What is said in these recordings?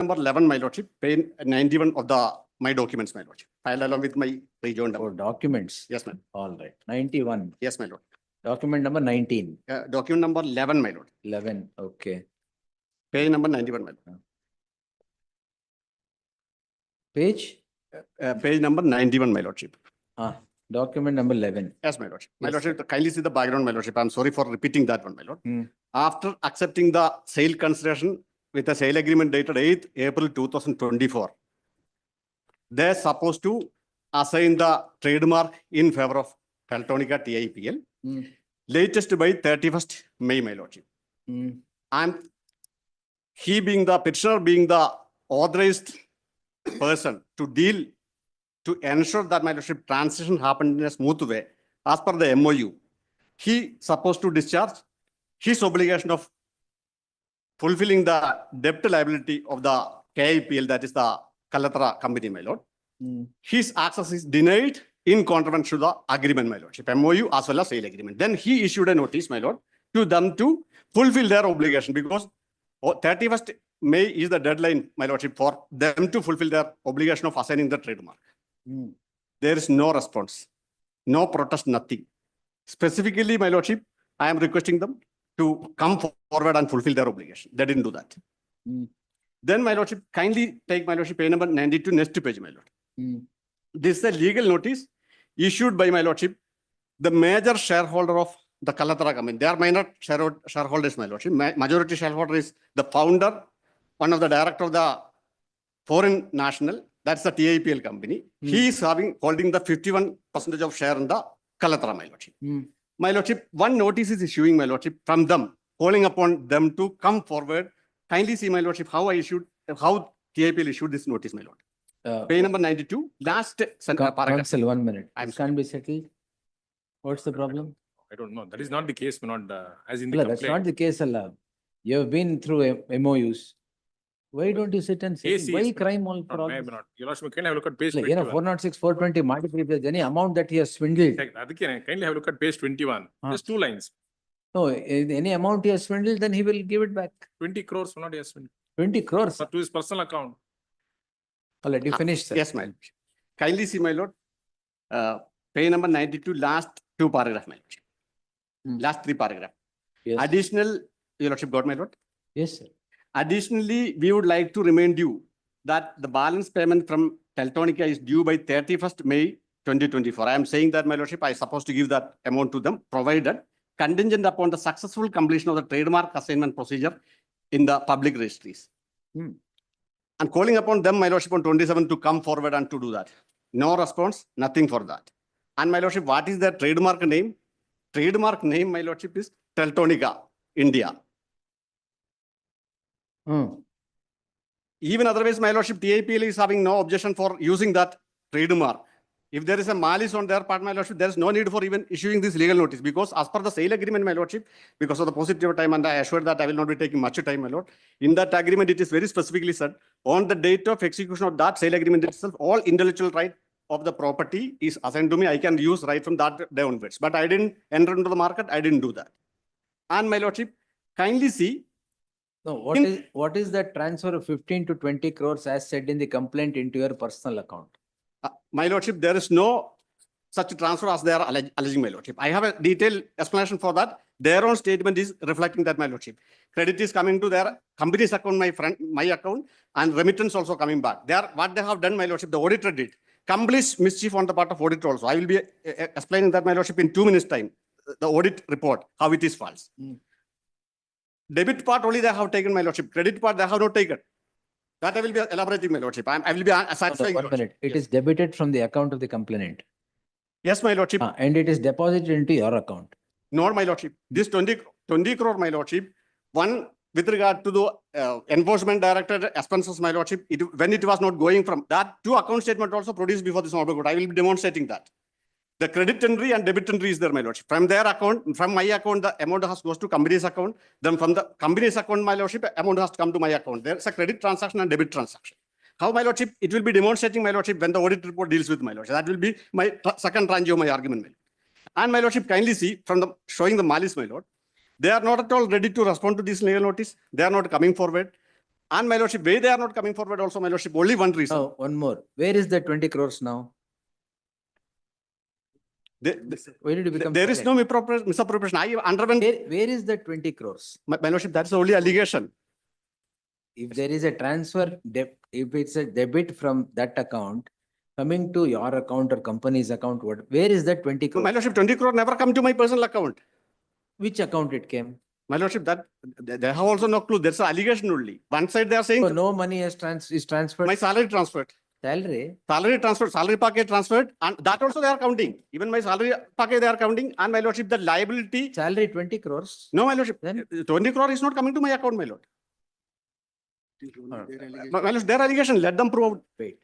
number 11, my lordship, page 91 of my documents, my lordship, filed along with my rejoined. For documents. Yes, ma'am. All right. 91. Yes, my lord. Document number 19. Document number 11, my lord. 11. Okay. Page number 91, my lord. Page? Page number 91, my lordship. Document number 11. Yes, my lordship. My Yes, lordship, kindly see the background, my lordship. I'm sorry for repeating that one, my lord. Hmm. After accepting the sale consideration with a sale agreement dated 8th April 2024, they're supposed to assign the trademark in favor of Teltonica TIPL, latest by 31st May, my lordship. And he being the petitioner, being the authorized person to deal, to ensure that my lordship transition happened in a smooth way, as per the MOU, he supposed to discharge his obligation of fulfilling the debt liability of the KIPL, that is the Kalatra company, my lord. His access is denied in contravention to the agreement, my lordship, MOU as well as sale agreement. Then he issued a notice, my lord, to them to fulfill their obligation, because 31st May is the deadline, my lordship, for them to fulfill their obligation of assigning the trademark. There is no response, no protest, nothing. Specifically, my lordship, I am requesting them to come forward and fulfill their obligation. They didn't do that. Then, my lordship, kindly take my lordship page number 92, next page, my lord. This is a legal notice issued by my lordship, the major shareholder of the Kalatra company. They are minor shareholders, my lordship. Majority shareholder is the founder, one of the director of the foreign national, that's the TIPL company. He is holding the 51% of share in the Kalatra, my lordship. My lordship, one notice is issuing, my lordship, from them, calling upon them to come forward. Kindly see, my lordship, how TIPL issued this notice, my lord. Page number 92, last paragraph. Counsel, 1 minute. It can't be settled. What's the problem? I don't know. That is not the case, not as in the Allah, complaint. that's not the case, Allah. You have been through MOUs. Why don't you sit and say, Yes, why yes, crime all for Not, all maybe this? not. Your Lordship, can I have a look at page Like, 21? 406, 420, multiple, if there's any amount that he has swindled. Kindly have a look at page 21. Just 2 lines. No, any amount he has swindled, then he will give it back. 20 crores not yes, 20 crores. to his personal account. I'll let you finish, sir. Yes, my lord. Kindly see, my lord. Page number 92, last 2 paragraphs, my lord. Last 3 paragraphs. Yes. Additional, your lordship got, my lord. Yes, sir. Additionally, we would like to remind you that the balance payment from Teltonica is due by 31st May 2024. I am saying that, my lordship, I supposed to give that amount to them, provided contingent upon the successful completion of the trademark assignment procedure in the public registries. And calling upon them, my lordship, on 27 to come forward and to do that. No response, nothing for that. And my lordship, what is the trademark name? Trademark name, my lordship, is Teltonica, India. Even otherwise, my lordship, TIPL is having no objection for using that trademark. If there is a malice on their part, my lordship, there is no need for even issuing this legal notice, because as per the sale agreement, my lordship, because of the positive time, and I assure that I will not be taking much time, my lord. In that agreement, it is very specifically said, on the date of execution of that sale agreement itself, all intellectual right of the property is assigned to me. I can use right from that day onwards. But I didn't enter into the market. I didn't do that. And my lordship, kindly see. No, what is that transfer of 15 to 20 crores as said in the complaint into your personal account? My lordship, there is no such transfer as they are alleging, my lordship. I have a detailed explanation for that. Their own statement is reflecting that, my lordship. Credit is coming to their company's account, my account, and remittance also coming back. What they have done, my lordship, the auditor did. Complete mischief on the part of auditor also. I will be explaining that, my lordship, in 2 minutes time. The audit report, how it is false. Debit part only they have taken, my lordship. Credit part they have not taken. That I will be elaborating, my lordship. I will be satisfying. 1 minute. It is debited from the account of the complainant. Yes, my lordship. And it is deposited into your account. Not, my lordship. This 20 crore, my lordship. One, with regard to the enforcement director expenses, my lordship, when it was not going from that, 2 account statement also produced before this honorable court. I will be demonstrating that. The credit entry and debit entry is there, my lordship. From their account, from my account, the amount has goes to company's account. Then from the company's account, my lordship, amount has to come to my account. There is a credit transaction and debit transaction. How, my lordship? It will be demonstrating, my lordship, when the audit report deals with, my lordship. That will be my second tranche of my argument, my lord. And my lordship, kindly see from the showing the malice, my lord. They are not at all ready to respond to this legal notice. They are not coming forward. And my lordship, why they are not coming forward also, my lordship, only one reason. Now, one more. Where is the 20 crores now? Why did you become There is silent? no misappropriation. I underwent, Where is the 20 crores? my lordship, that's the only allegation. If there is a transfer debt, if it's a debit from that account coming to your account or company's account, where is that 20 My crores? lordship, 20 crore never come to my personal account. Which account it came? My lordship, that they have also no clue. There's an allegation only. One side they are saying So no money is transferred. my salary transferred. Salary. Salary transferred, salary package transferred, and that also they are counting. Even my salary package they are counting, and my lordship, the liability. Salary 20 crores. No, my lordship, Then? 20 crore is not coming to my account, my lord. My lordship, their allegation, let them prove. Wait.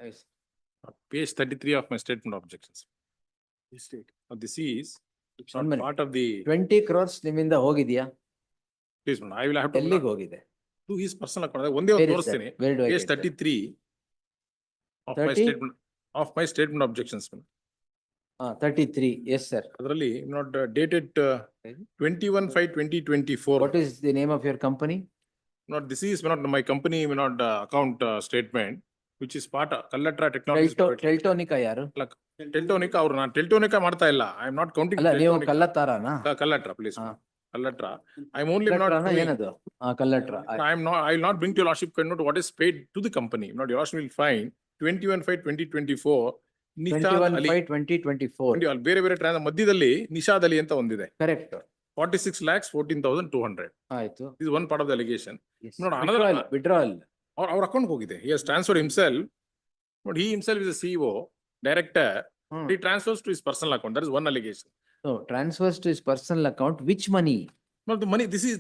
Yes. Page 33 of my statement of objections. Now, this is it's One not minute. part of the, 20 crores ನಿಮ್ಮಿಂದ ಹೋಗಿದ್ಯಾ? please, madam, I will have to ಎಲ್ಲಿಗೆ ಹೋಗಿದೆ? to his personal account. ಒಂದೇ Where ಒಂದು is that? ತೋರಿಸ್ತೀನಿ. Where do I Page get that? 33 of my 30? statement, of my statement of objections. 33. Yes, sir. ಅದರಲ್ಲಿ not dated 21/5/2024. What is the name of your company? Not this is not my company, not account statement, which is part of Kallatra Technologies. ಟೆಲ್ಟೋನಿಕಾ ಯಾರು? ಟೆಲ್ಟೋನಿಕಾ ಅವ್ರು ನಾನು ಟೆಲ್ಟೋನಿಕಾ ಮಾಡ್ತಾ ಇಲ್ಲ. I am not counting. ಅಲ್ಲ ನೀವು Teltonica. ಕಲ್ಲತ್ತಾರನಾ? Kallatra, please. ಹಾ. Kallatra. I am only not. ಕಲ್ಲಟ್ರಾನ doing- ಏನದು? Kallatra. I am not. I will not bring to your lordship note what is paid to the company. Not your lordship will find 21/5/2024. Nishad Ali 21/5/2024. ಬೇರೆ ಬೇರೆ ಟ್ರಾನ್ಸ್ ಮಧ್ಯದಲ್ಲಿ ನಿಷಾದ್ ಅಲಿ ಅಂತ ಒಂದಿದೆ. Correct. 46,14,200. ಆಯ್ತು. This is one part of the allegation. Yes. No, no, another- Withdrawal. ಅವ್ರ account ಹೋಗಿದೆ. He has transferred himself. But he himself is a CEO, director. Hmm. He transfers to his personal account. That is one allegation. So transfers to his personal account. Which money? Not the money. This is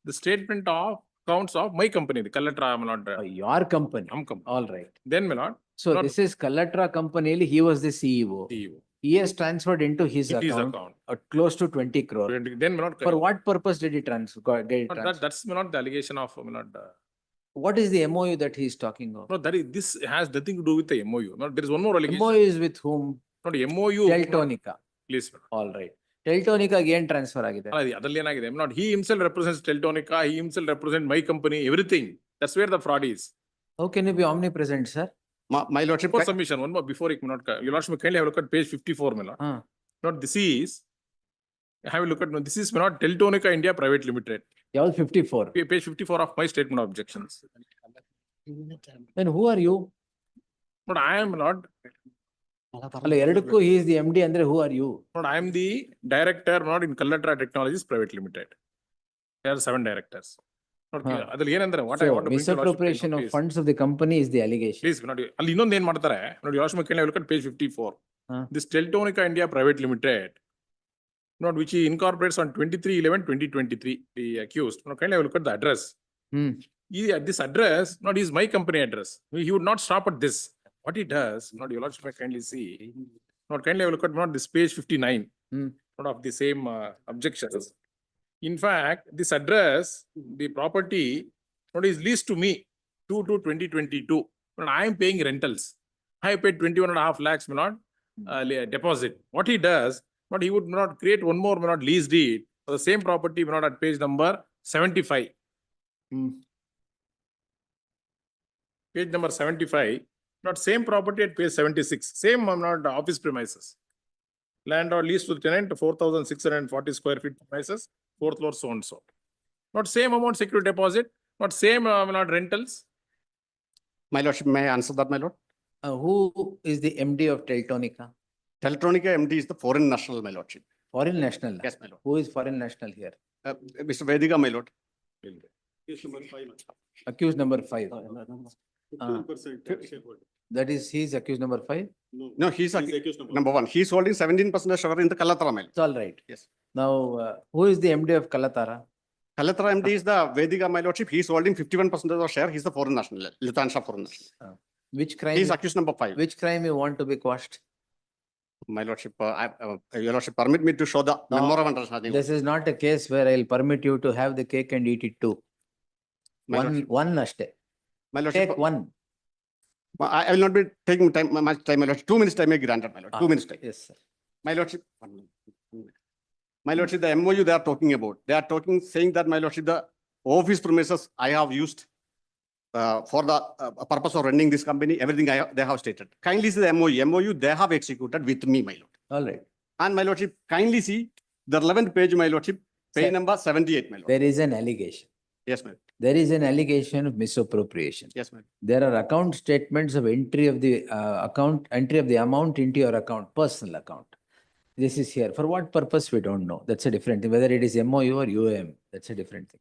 the statement of accounts of my company, the Kallatra Malad. Your company. company. All right. Then Malad, So Not- this is Kallatra company. He was the CEO. CEO. He has transferred into his It is account account. close to 20 crore. Then Malad. For what purpose did he transfer? Get it But transferred? that's not the allegation of Malad. What is the MOU that he is talking of? No, that is, this has nothing to do with the MOU. No, there is one more allegation. MOU is with whom? Not MOU. Teltonica. Please. All right. Teltonica ಏನ್ transfer ಆಗಿದೆ? ಅದ್ರಲ್ಲಿ ಏನಾಗಿದೆ? Not he himself represents Teltonica. He himself represents my company. Everything. That's where the fraud is. How can you be omnipresent, sir? My lordship, For submission, one more before it may not. Your lordship may kindly have a look at page 54, Malad. ಹಾ. Not this is. Have a look at, no, this is not Teltonica India Private Limited. ಯಾವ್ದು 54? Page 54 of my statement of objections. Then who are you? But I am not, ಅಲ್ಲ ಎರಡಕ್ಕೂ he is the MD ಅಂದ್ರೆ who are you? not I am the director, not in Kallatra Technologies Private Limited. There are 7 directors. Not ಹಾ. ಅದ್ರಲ್ಲಿ ಏನಂದ್ರೆ what I So want to bring to your lordship misappropriation of notice. funds of the company is the allegation. Please, not, ಅಲ್ಲಿ ಇನ್ನೊಂದು ಏನ್ ಮಾಡ್ತಾರೆ ನೋಡಿ, ಯೋಚನೆ can have a look at page 54. ಹಾ. This Teltonica India Private Limited, not which he incorporates on 23/11/2023, the accused. Now, can I have a look at the address? Hmm. This address, not is my company address. He would not stop at this. What he does, not your lordship may kindly see. Not kindly have a look at not this page 59. Hmm. Not of the same objections. In fact, this address, the property, not is leased to me 2/2/2022. But I am paying rentals. I paid 21.5 lakhs, not deposit. What he does, but he would not create one more not lease deed for the same property, not at page number 75. Hmm. Page number 75, not same property at page 76, same not office premises. Land or lease to the tenant, 4,640 square feet premises, 4th floor, so and so. Not same amount security deposit, not same not rentals. my lordship, may I answer that, my lord? Who is the MD of Teltonica? Teltonica MD is the foreign national, my lordship. Foreign national. Yes, my lord. Who is foreign national here? Mr. Vediga, my lord. Accused number 5. That is, he is accused number 5. No, he's number 1. He's holding 17% share in the Kallatra mill. It's all right. Yes. Now, who is the MD of Kallatara? Kallatra MD is the Vediga, my lordship. He's holding 51% of the share. He's the foreign national, Lufthansa foreign national. Which crime? He's accused number 5. Which crime you want to be quashed? My lordship, your lordship, permit me to show the No. memorandum of understanding. This is not a case where I'll permit you to have the cake and eat it too. My lordship, One ashte. my lordship, Take one. I will not be taking much time, my lordship. 2 minutes time may granted, my lord. 2 minutes time. Yes, sir. My lordship, my lordship, the MOU they are talking about, they are talking, saying that, my lordship, the office premises I have used for the purpose of running this company, everything they have stated. Kindly see the MOU. MOU they have executed with me, my lord. All right. And my lordship, kindly see the 11th page, my lordship, page Sir. number 78, my lord. There is an allegation. Yes, ma'am. There is an allegation of misappropriation. Yes, ma'am. There are account statements of entry of the entry of the amount into your account, personal account. This is here. For what purpose, we don't know. That's a different thing. Whether it is MOU or UAM, that's a different thing.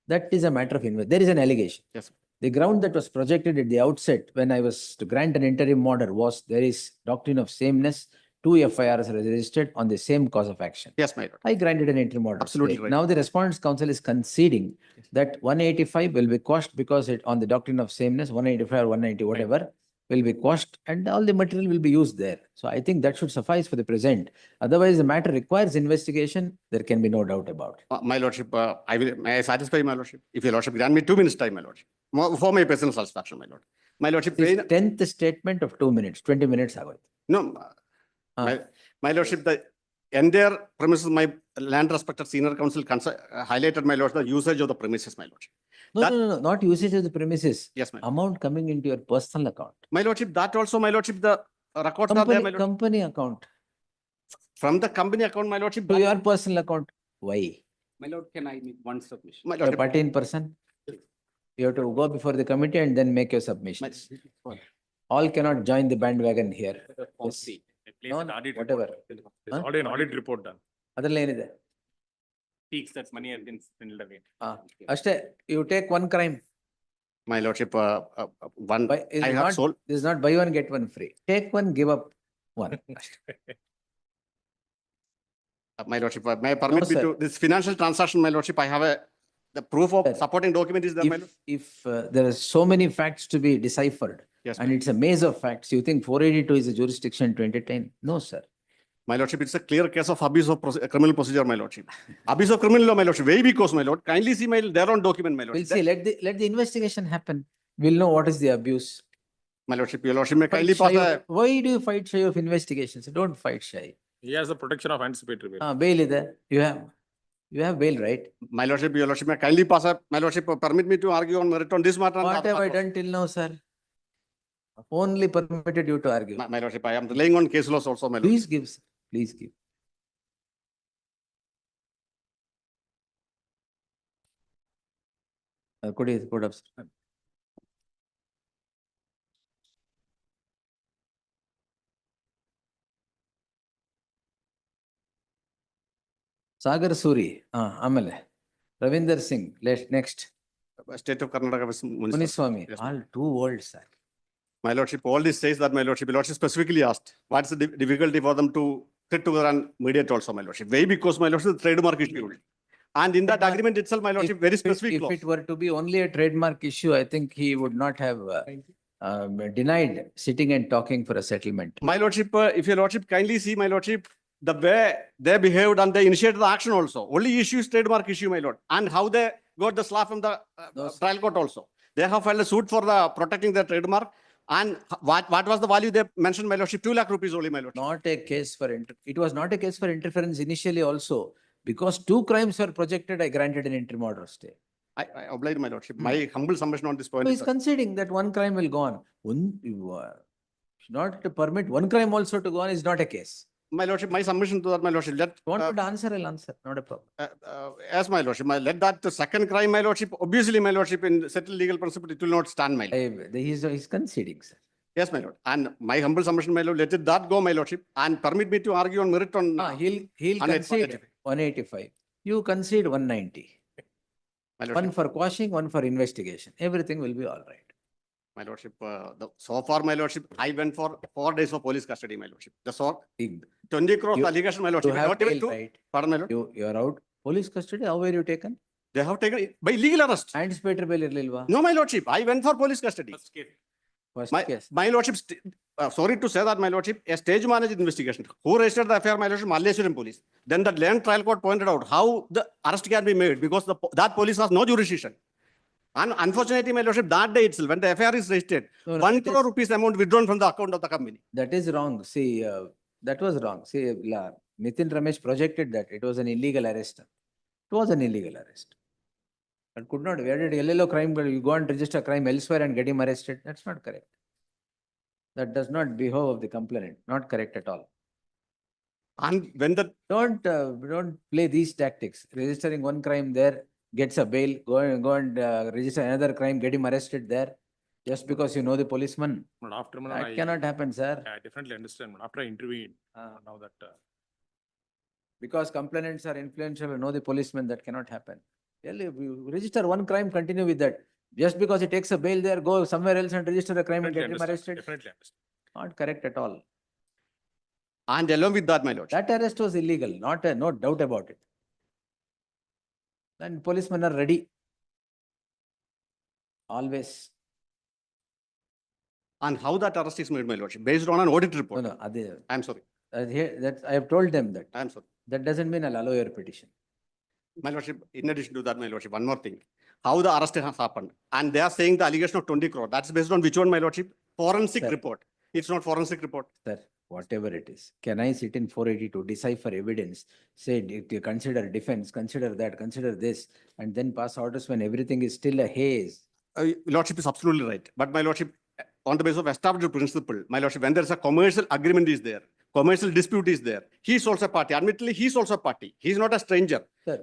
That is a matter of invest. There is an allegation. Yes, ma'am. The ground that was projected at the outset when I was to grant an interim order was there is doctrine of sameness. 2 FIRs are registered on the same cause of action. Yes, my lord. I granted an interim order. Absolutely stay. right. Now the Respondents Council is conceding that 185 will be quashed because it on the doctrine of sameness, 185 or 190, whatever, will be quashed and all the material will be used there. So I think that should suffice for the present. Otherwise, the matter requires investigation. There can be no doubt about it. My lordship, may I satisfy my lordship? If your lordship grant me 2 minutes time, my lordship, for my personal satisfaction, my lord. My lordship, This 10th statement of 2 minutes, 20 minutes ago. no, Ah. my lordship, the entire premises, my land respected senior counsel highlighted, my lord, the usage of the premises, my lordship. No, That- no, no, not usage of the premises. Yes, my lord. Amount coming into your personal account. My lordship, that also, my lordship, the records are there, my lord. Company account. From the company account, my lordship. To your personal account. Why? My lord, can I make one submission? My You're a lordship, party in person. You have to go before the committee and then make your submissions. All cannot join the bandwagon here. Yes. No, no, whatever. There's Huh? already an audit report done. ಅದ್ರಲ್ಲಿ ಏನಿದೆ? Peaks, that's money has been spent away. ಅಷ್ಟೇ, you take one crime. my lordship, one, Buy- is I it have not- sold, This is not buy one, get one free. Take one, give up one. my lordship, may I permit me sir. to, this financial transaction, my lordship, I have the proof of Sir. supporting document is there, my lord. If there are so many facts to be deciphered Yes, and ma'am. it's a maze of facts, you think 482 is a jurisdiction to entertain? No, sir. My lordship, it's a clear case of abuse of criminal procedure, my lordship. Abuse of criminal law, my lordship, very because, my lord, kindly see their own document, my We'll lordship. see, let the investigation happen. We'll know what is the abuse. My lordship, your lordship, may Fight kindly pass shy a, of- Why do you fight shy of investigations? Don't fight shy. He has the protection of anticipatory bail. Bail is there. You have bail, right? my lordship, your lordship, may kindly pass a, my lordship, permit me to argue on merit on this matter. and What other have I matters. done till now, sir? Only permitted you to argue. My lordship, I am relying on case laws also, my lord. Please give, sir. Please give. Could have. Sagar Suri, ಆಮೇಲೆ Ravinder Singh, next. State of Karnataka Municipal. Muniswamy, Yes, all too old, sir. My lordship, all this says that, my lordship, specifically asked, what's the difficulty for them to sit together and mediate also, my lordship? Why? Because, my lordship, the trademark issue. And in that Trademark- agreement itself, my lordship, very specific If clause. it were to be only a trademark issue, I think he would not have denied sitting and talking for a settlement. My lordship, if your lordship kindly see, my lordship, the way they behaved and they initiated the action also. Only issue is trademark issue, my lord. And how they got the slap from the No, sir. trial court also. They have filed a suit for the protecting their trademark. And what was the value they mentioned, my lordship? 2 lakh rupees only, my lord. Not a case for, it was not a case for interference initially also. Because 2 crimes were projected, I granted an interim order stay. I oblige, my lordship. My humble submission on this point So is he's that- conceding that one crime will go on. Not to permit one crime also to go on is not a case. my lordship, my submission to that, my lordship, let, You want me to answer, I'll answer, not a problem. as my lordship, let that the second crime, my lordship, obviously, my lordship, in settled legal principle, it will not stand, my lord. He's conceding, sir. Yes, my lord. And my humble submission, my lord, let it that go, my lordship, and permit me to argue on merit on. He'll on it- concede 185. You concede 190. My One lordship, for quashing, one for investigation. Everything will be all right. my lordship, so far, my lordship, I went for 4 days of police custody, my lordship. The sort, 20 crores You- allegation, my You lordship, have not even bail, 2. right? Pardon, my lord. You're out. Police custody, how were you taken? They have taken it by illegal arrest. Anticipatory bail irlilva? No, my lordship, I went for police custody. First case. First case. My lordship, sorry to say that, my lordship, a stage managed investigation. Who registered the affair, my lordship? Malleshwaram police. Then the land trial court pointed out how the arrest can be made because that police has no jurisdiction. And unfortunately, my lordship, that day itself, when the affair is registered, No, no, 1 that crore is- rupees amount withdrawn from the account of the company. That is wrong. See, that was wrong. See, Nitin Ramesh projected that it was an illegal arrest. It was an illegal arrest. But could not, where did LLO crime, you go and register crime elsewhere and get him arrested? That's not correct. That does not behove of the complainant, not correct at all. And when the, Don't play these tactics. Registering one crime there, gets a bail, go and register another crime, get him arrested there. Just because you know the policeman, But after, that cannot happen, sir. I definitely understand, but after I intervened, Ah. now that, Because complainants are influential, you know the policeman, that cannot happen. Really, you register one crime, continue with that. Just because he takes a bail there, go somewhere else and register a crime and definitely get him understand, arrested. definitely understand. Not correct at all. and along with that, my lordship, That arrest was illegal, no doubt about it. And policemen are ready. Always. and how that arrest is made, my lordship, based on an audit No, report. no, I'm sorry, here, that, I have told them that. I'm sorry. That doesn't mean I'll allow your petition. My lordship, in addition to that, my lordship, one more thing. How the arrest has happened. And they are saying the allegation of 20 crore. That's based on which one, my lordship? Forensic Sir. report. It's not forensic report. Sir, whatever it is, can I sit in 482, decipher evidence, say, consider defense, consider that, consider this, and then pass orders when everything is still a haze? Lordship is absolutely right. But my lordship, on the basis of established principle, my lordship, when there is a commercial agreement is there, commercial dispute is there, he is also a party. Admittedly, he is also a party. He is not a stranger. Sir,